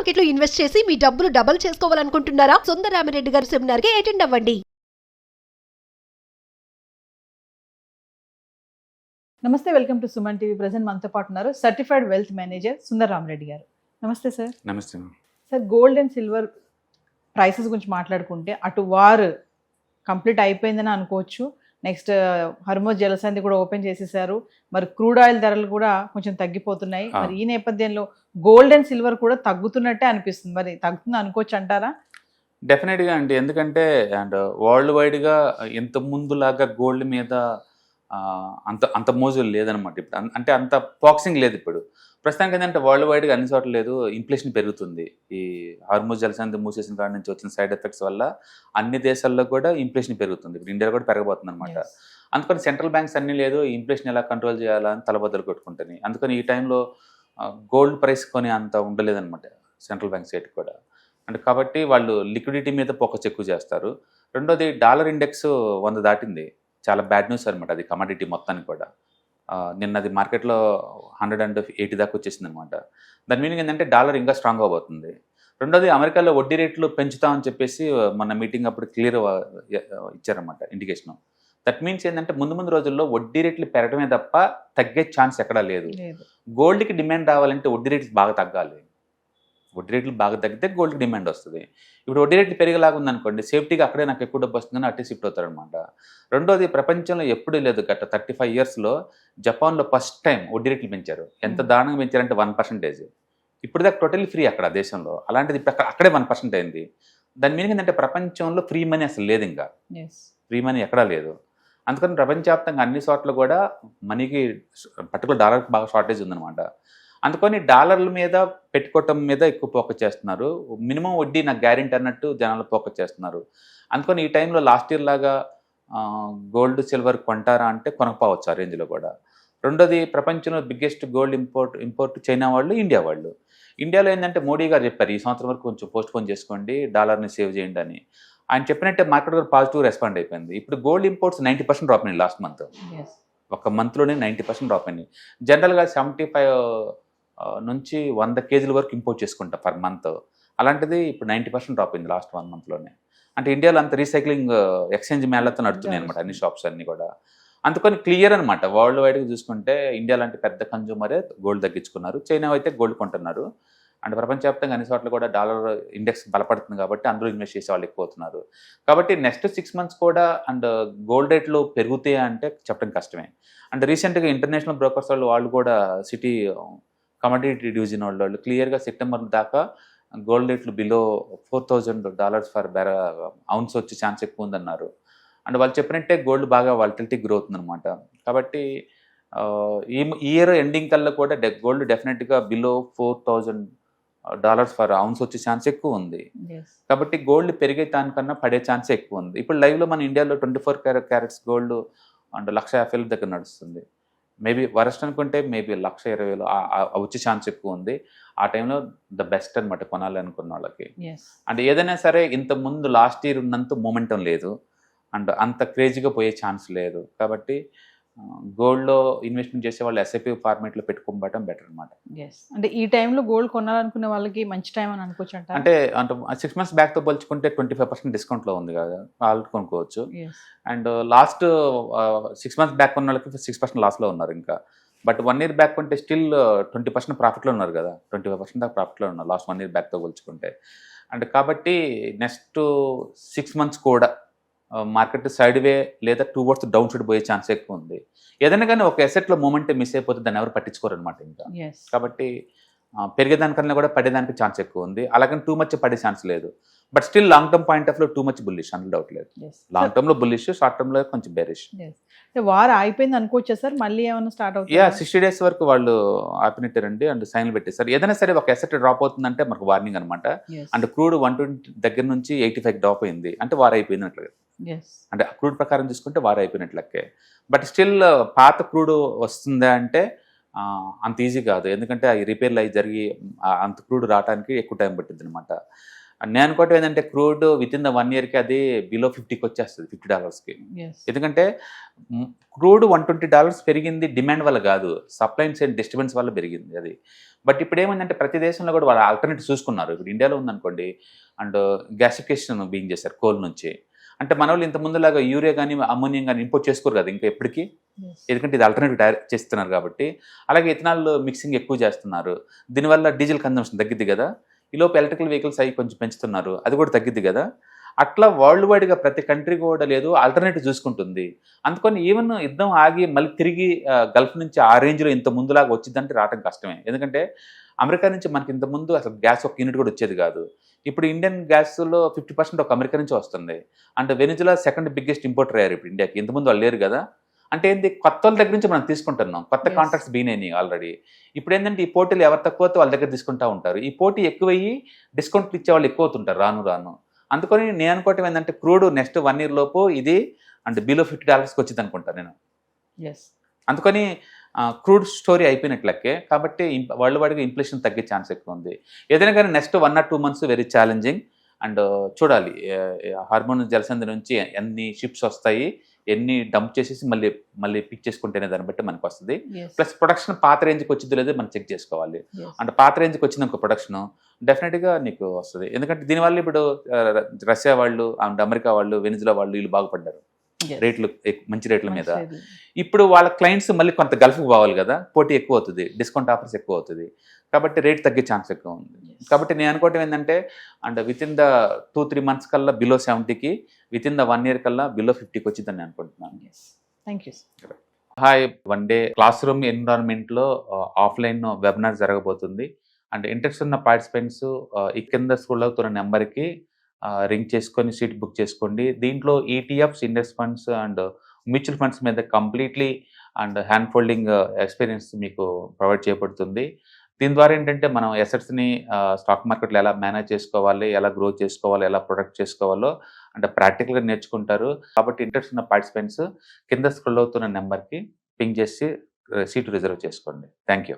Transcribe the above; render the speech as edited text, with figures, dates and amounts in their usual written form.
మార్కెట్లో ఇన్వెస్ట్ చేసి మీ డబ్బులు డబుల్ చేసుకోవాలనుకుంటున్నారా? సుందరరామిరెడ్డి గారి సెమినార్ కి అటెండ్ అవ్వండి. నమస్తే, welcome to Suman TV. Present మనతో పాటు ఉన్నారు సర్టిఫైడ్ వెల్త్ మేనేజర్ సుందరరామిరెడ్డి గారు. నమస్తే సార్. నమస్తే. Sir, gold and silver prices గురించి మాట్లాడుకుంటే అటు వార్ కంప్లీట్ అయిపోయిందని అనుకోవచ్చు. నెక్స్ట్ హర్మోజ్ జలసంధి కూడా ఓపెన్ చేసేసారు. మరి క్రూడ్ ఆయిల్ ధరలు కూడా కొంచెం తగ్గిపోతున్నాయి. మరి ఈ నేపథ్యంలో గోల్డ్ అండ్ సిల్వర్ కూడా తగ్గుతున్నట్టే అనిపిస్తుంది. మరి తగ్గుతుంది అనుకోవచ్చు అంటారా? డెఫినెట్గా అండి. ఎందుకంటే అండ్ వరల్డ్ వైడ్గా ఇంత ముందులాగా గోల్డ్ మీద అంత మోజులు లేదనమాట. ఇప్పుడు అంటే అంత బాక్సింగ్ లేదు ఇప్పుడు ప్రస్తుతానికి. ఏంటంటే వరల్డ్ వైడ్గా అన్ని చోట్ల లేదు, ఇన్ఫ్లేషన్ పెరుగుతుంది. ఈ హార్మోజ్ జలసంధి మూసేసిన కాడి నుంచి వచ్చిన సైడ్ ఎఫెక్ట్స్ వల్ల అన్ని దేశాల్లో కూడా ఇన్ఫ్లేషన్ పెరుగుతుంది. ఇప్పుడు ఇండియాలో కూడా పెరగబోతుంది అనమాట. అందుకని సెంట్రల్ బ్యాంక్స్ అన్నీ లేదు, ఇన్ఫ్లేషన్ ఎలా కంట్రోల్ చేయాలా అని తలబద్దలు కొట్టుకుంటాయి. అందుకని ఈ టైంలో గోల్డ్ ప్రైస్ కొని అంత ఉండలేదన్నమాట సెంట్రల్ బ్యాంక్ సైడ్ కూడా. అంటే కాబట్టి వాళ్ళు లిక్విడిటీ మీద ఫోకస్ ఎక్కువ చేస్తారు. రెండోది డాలర్ ఇండెక్స్ 100 దాటింది. చాలా బ్యాడ్ న్యూస్ అనమాట అది కమోడిటీ మొత్తానికి కూడా. నిన్నది మార్కెట్లో 180 దాకా వచ్చేసింది అనమాట. దాని మీనింగ్ ఏంటంటే డాలర్ ఇంకా స్ట్రాంగ్ అవబోతుంది. రెండోది అమెరికాలో వడ్డీ రేట్లు పెంచుతామని చెప్పేసి మన మీటింగ్ అప్పుడు క్లియర్ ఇచ్చారన్నమాట ఇండికేషన్. దట్ మీన్స్ ఏంటంటే ముందు రోజుల్లో వడ్డీ రేట్లు పెరగడమే తప్ప తగ్గే ఛాన్స్ ఎక్కడా లేదు. గోల్డ్కి డిమాండ్ రావాలంటే వడ్డీ రేట్లు బాగా తగ్గాలి. వడ్డీ రేట్లు బాగా తగ్గితే గోల్డ్కి డిమాండ్ వస్తుంది. ఇప్పుడు వడ్డీ రేట్లు పెరిగేలాగా ఉందనుకోండి, సేఫ్టీగా అక్కడే నాకు ఎక్కువ డబ్బు వస్తుందని అట్టే షిఫ్ట్ అవుతారనమాట. రెండోది ప్రపంచంలో ఎప్పుడూ లేదు, గత 35 yearsలో జపాన్లో ఫస్ట్ టైం వడ్డీ రేట్లు పెంచారు. ఎంత దారుణంగా పెంచారంటే 1%. ఇప్పుడు దాకా టోటల్లీ ఫ్రీ అక్కడ దేశంలో. అలాంటిది ఇప్పుడు అక్కడే 1% అయింది. దాని మీనింగ్ ఏంటంటే ప్రపంచంలో ఫ్రీ మనీ అసలు లేదు, ఇంకా ఫ్రీ మనీ ఎక్కడా లేదు. అందుకని ప్రపంచవ్యాప్తంగా అన్ని చోట్ల కూడా మనీకి పర్టికులర్ డాలర్కి బాగా షార్టేజ్ ఉందన్నమాట. అందుకని డాలర్ల మీద పెట్టుకోవటం మీద ఎక్కువ ఫోకస్ చేస్తున్నారు. మినిమం వడ్డీ నాకు గ్యారెంటీ అన్నట్టు జనాలు ఫోకస్ చేస్తున్నారు. అందుకని ఈ టైంలో లాస్ట్ ఇయర్ లాగా గోల్డ్ సిల్వర్ కొంటారా అంటే కొనకపోవచ్చు ఆ రేంజ్లో కూడా. రెండోది ప్రపంచంలో బిగ్గెస్ట్ గోల్డ్ ఇంపోర్ట్ చైనా వాళ్ళు, ఇండియా వాళ్ళు. ఇండియాలో ఏంటంటే మోడీ గారు చెప్పారు ఈ సంవత్సరం వరకు కొంచెం పోస్ట్పోన్ చేసుకోండి, డాలర్ని సేవ్ చేయండి అని. ఆయన చెప్పినట్టే మార్కెట్ కూడా పాజిటివ్ రెస్పాండ్ అయిపోయింది. ఇప్పుడు గోల్డ్ ఇంపోర్ట్స్ 90% డ్రాప్ అయినాయి లాస్ట్ మంత్. ఒక మంత్లోనే 90% డ్రాప్ అయినాయి. జనరల్గా 75 నుంచి 100 kgs వరకు ఇంపోర్ట్ చేసుకుంటా పర్ మంత్. అలాంటిది ఇప్పుడు 90% డ్రాప్ అయింది లాస్ట్ 1 monthలోనే. అంటే ఇండియాలో అంత రీసైక్లింగ్ ఎక్స్చేంజ్ మేళతో నడుతున్నాయి అనమాట అన్ని షాప్స్ అన్నీ కూడా. అందుకని క్లియర్ అనమాట. వరల్డ్ వైడ్గా చూసుకుంటే ఇండియా లాంటి పెద్ద కన్జ్యూమరే గోల్డ్ తగ్గించుకున్నారు. చైనా అయితే గోల్డ్ కొంటున్నారు. అండ్ ప్రపంచవ్యాప్తంగా అన్ని చోట్ల కూడా డాలర్ ఇండెక్స్ బలపడుతుంది కాబట్టి అందులో ఇన్వెస్ట్ చేసే వాళ్ళు ఎక్కువ అవుతున్నారు. కాబట్టి నెక్స్ట్ 6 months కూడా అండ్ గోల్డ్ రేట్లు పెరుగుతాయి అంటే చెప్పడం కష్టమే. అండ్ రీసెంట్గా ఇంటర్నేషనల్ బ్రోకర్స్ వాళ్ళు కూడా సిటీ కమోడిటీ డివిజన్ వాళ్ళు క్లియర్గా సెప్టెంబర్ దాకా గోల్డ్ రేట్లు బిలో $4,000 ఫర్ ఔన్స్ వచ్చే ఛాన్స్ ఎక్కువ ఉందన్నారు. అండ్ వాళ్ళు చెప్పినట్టే గోల్డ్ బాగా వాలటిలిటీ గ్రో అవుతుందన్నమాట. కాబట్టి ఈ ఇయర్ ఎండింగ్ కల్లా కూడా గోల్డ్ డెఫినెట్గా బిలో $4,000 ఫర్ ఔన్స్ వచ్చే ఛాన్స్ ఎక్కువ ఉంది. కాబట్టి గోల్డ్ పెరిగే దానికన్నా పడే ఛాన్స్ ఎక్కువ ఉంది. ఇప్పుడు లైవ్లో మన ఇండియాలో 24 carats గోల్డ్ అండ్ 1,50,000 దగ్గర నడుస్తుంది. మేబీ వరస్ట్ అనుకుంటే మేబీ 1,20,000 వచ్చే ఛాన్స్ ఎక్కువ ఉంది. ఆ టైంలో ద బెస్ట్ అనమాట కొనాలి అనుకున్న వాళ్ళకి. అండ్ ఏదైనా సరే ఇంత ముందు లాస్ట్ ఇయర్ ఉన్నంత మూమెంటం లేదు అండ్ అంత క్రేజీగా పోయే ఛాన్స్ లేదు. కాబట్టి గోల్డ్లో ఇన్వెస్ట్మెంట్ చేసే వాళ్ళు ఎస్ఐపి ఫార్మేట్లో పెట్టుకోవడం బెటర్ అనమాట. అంటే ఈ టైంలో గోల్డ్ కొనాలనుకునే వాళ్ళకి మంచి టైం అని అనుకోవచ్చు అంటే 6 months బ్యాక్తో పోల్చుకుంటే 25% డిస్కౌంట్లో ఉంది కదా, వాళ్ళు కొనుక్కోవచ్చు. అండ్ లాస్ట్ 6 months బ్యాక్ ఉన్న వాళ్ళకి 6% లాస్లో ఉన్నారు ఇంకా. బట్ 1 year బ్యాక్ కొంటే స్టిల్ 20% ప్రాఫిట్లో ఉన్నారు కదా, 25% దాకా ప్రాఫిట్లో ఉన్నారు లాస్ట్ 1 year బ్యాక్తో పోల్చుకుంటే. అండ్ కాబట్టి నెక్స్ట్ 6 months కూడా మార్కెట్ సైడ్ వే లేదా టువర్డ్స్ డౌన్ సైడ్ పోయే ఛాన్స్ ఎక్కువ ఉంది. ఏదైనా కానీ ఒక ఎసెట్లో మూమెంట్ మిస్ అయిపోతే దాన్ని ఎవరు పట్టించుకోరు అనమాట ఇంకా. కాబట్టి పెరిగేదానికన్నా కూడా పడేదానికి ఛాన్స్ ఎక్కువ ఉంది. అలాగని టూ మచ్ పడే ఛాన్స్ లేదు. But still long term point of లో టూ మచ్ బుల్లిష్, అందులో డౌట్ లేదు. లాంగ్ టర్మ్ లో బుల్లిష్, షార్ట్ టర్మ్ లో కొంచెం బేరిష్. వార్ అయిపోయింది అనుకోవచ్చా సార్? మళ్ళీ ఏమైనా స్టార్ట్ అవుతుంది? 60 days వరకు వాళ్ళు ఆపినట్టారండి అండ్ సైన్లు పెట్టేస్తారు. ఏదైనా సరే ఒక ఎసెట్ డ్రాప్ అవుతుందంటే మనకు వార్నింగ్ అనమాట. అండ్ క్రూడ్ 120 దగ్గర నుంచి 85 డ్రాప్ అయింది అంటే వార్ అయిపోయినట్లు. అంటే క్రూడ్ ప్రకారం చూసుకుంటే వార్ అయిపోయినట్లకే. బట్ స్టిల్ పాత క్రూడ్ వస్తుందా అంటే అంత ఈజీ కాదు. ఎందుకంటే అవి రిపేర్లు అవి జరిగి అంత క్రూడ్ రావడానికి ఎక్కువ టైం పట్టింది అనమాట. నేను అనుకోవటం ఏంటంటే క్రూడ్ విత్ ఇన్ ద 1 yearకి అది బిలో 50కి వచ్చేస్తుంది, $50కి. Yes. ఎందుకంటే క్రూడ్ $120 పెరిగింది డిమాండ్ వల్ల కాదు, సప్లై అండ్ డిస్టర్బెన్స్ వల్ల పెరిగింది అది. బట్ ఇప్పుడు ఏమైందంటే ప్రతి దేశంలో కూడా వాళ్ళు ఆల్టర్నేటివ్ చూసుకున్నారు. ఇప్పుడు ఇండియాలో ఉందనుకోండి, అండ్ గ్యాసిఫికేషన్ బీయింగ్ చేశారు కోల్ నుంచి. అంటే మన వాళ్ళు ఇంత ముందులాగా యూరియా కానీ అమ్మోనియం కానీ ఇంపోర్ట్ చేసుకోరు కదా ఇంకా ఎప్పటికీ, Yes. ఎందుకంటే ఇది ఆల్టర్నేటివ్ తయారు చేస్తున్నారు కాబట్టి. అలాగే ఇథనాల్ మిక్సింగ్ ఎక్కువ చేస్తున్నారు, దీనివల్ల డీజిల్ కన్జంప్షన్ తగ్గిద్ది కదా. ఈలోపు ఎలక్ట్రికల్ వెహికల్స్ అవి కొంచెం పెంచుతున్నారు, అది కూడా తగ్గిద్ది కదా. అట్లా వరల్డ్ వైడ్గా ప్రతి కంట్రీ కూడా లేదు ఆల్టర్నేటివ్ చూసుకుంటుంది. అందుకని ఈవెన్ యుద్ధం ఆగి మళ్ళీ తిరిగి గల్ఫ్ నుంచి ఆ రేంజ్లో ఇంత ముందులాగా వచ్చిందంటే రావడం కష్టమే. ఎందుకంటే అమెరికా నుంచి మనకి ఇంత ముందు అసలు గ్యాస్ ఒక యూనిట్ కూడా వచ్చేది కాదు. ఇప్పుడు ఇండియన్ గ్యాస్లో 50% ఒక అమెరికా నుంచి వస్తుంది. అంటే వెనిజులా సెకండ్ బిగ్గెస్ట్ ఇంపోర్టర్ అయ్యారు ఇప్పుడు ఇండియాకి. ఇంతకుముందు వాళ్ళు లేరు కదా. అంటే ఏంటి, కొత్త వాళ్ళ దగ్గర నుంచి మనం తీసుకుంటున్నాం, కొత్త Yes. Contracts బీనైనాయి already. ఇప్పుడు ఏంటంటే ఈ పోటీలు ఎవరు తక్కువ వాళ్ళ దగ్గర తీసుకుంటా ఉంటారు. ఈ పోటీ ఎక్కువయ్యి డిస్కౌంట్లు ఇచ్చే వాళ్ళు ఎక్కువ అవుతుంటారు రాను రాను. అందుకని నేను అనుకోవటం ఏంటంటే క్రూడ్ నెక్స్ట్ 1 year లోపు ఇది అంటే బిలో $50కి వచ్చింది అనుకుంటాను నేను. Yes. అందుకని క్రూడ్ స్టోరీ అయిపోయినట్లకే. కాబట్టి వరల్డ్ వైడ్గా ఇన్ఫ్లేషన్ తగ్గే ఛాన్స్ ఎక్కువ ఉంది. ఏదైనా కానీ next 1 or 2 months very challenging. And చూడాలి హార్మోన్ జలసంధి నుంచి ఎన్ని షిప్స్ వస్తాయి, ఎన్ని డంప్ చేసేసి మళ్ళీ మళ్ళీ పిక్ చేసుకుంటేనే దాన్ని బట్టి మనకు వస్తుంది. Yes. ప్లస్ ప్రొడక్షన్ పాత రేంజ్కి వచ్చిందో లేదో మనం చెక్ చేసుకోవాలి. Yes. అంటే పాత రేంజ్కి వచ్చిందనుకో ప్రొడక్షన్ డెఫినెట్గా నీకు వస్తుంది. ఎందుకంటే దీనివల్ల ఇప్పుడు రష్యా వాళ్ళు అండ్ అమెరికా వాళ్ళు వెనిజులా వాళ్ళు వీళ్ళు బాగుపడ్డారు Yes. రేట్లు మంచి రేట్ల మీద. మంచిది. ఇప్పుడు వాళ్ళ క్లయింట్స్ మళ్ళీ కొంత గల్ఫ్కి పోవాలి కదా, పోటీ ఎక్కువ అవుతుంది, డిస్కౌంట్ ఆఫర్స్ ఎక్కువ అవుతుంది, కాబట్టి రేట్ తగ్గే ఛాన్స్ ఎక్కువ ఉంది. Yes. కాబట్టి నేను అనుకోవటం ఏంటంటే and within the 2-3 months కల్లా బిలో 70కి, విత్ ఇన్ ద 1 year కల్లా బిలో 50కి వచ్చిందని నేను అనుకుంటున్నాను. Yes. Thank you. Hi, 1 day classroom ఎన్విరాన్మెంట్లో ఆఫ్లైన్ వెబినార్ జరగబోతుంది. అండ్ ఇంట్రెస్ట్ ఉన్న పార్టిసిపెంట్స్ ఈ కింద స్క్రోల్ అవుతున్న నెంబర్కి రింగ్ చేసుకొని సీట్ బుక్ చేసుకోండి. దీంట్లో ETFs, index funds and mutual funds మీద completely and hand holding experience మీకు ప్రొవైడ్ చేయబడుతుంది. దీని ద్వారా ఏంటంటే మనం ఎసెట్స్ని స్టాక్ మార్కెట్లో ఎలా మేనేజ్ చేసుకోవాలి, ఎలా గ్రో చేసుకోవాలి, ఎలా ప్రొడక్ట్ చేసుకోవాలో అంటే ప్రాక్టికల్గా నేర్చుకుంటారు. కాబట్టి ఇంట్రెస్ట్ ఉన్న పార్టిసిపెంట్స్ కింద స్క్రోల్ అవుతున్న నెంబర్కి పింగ్ చేసి సీటు రిజర్వ్ చేసుకోండి. Thank you.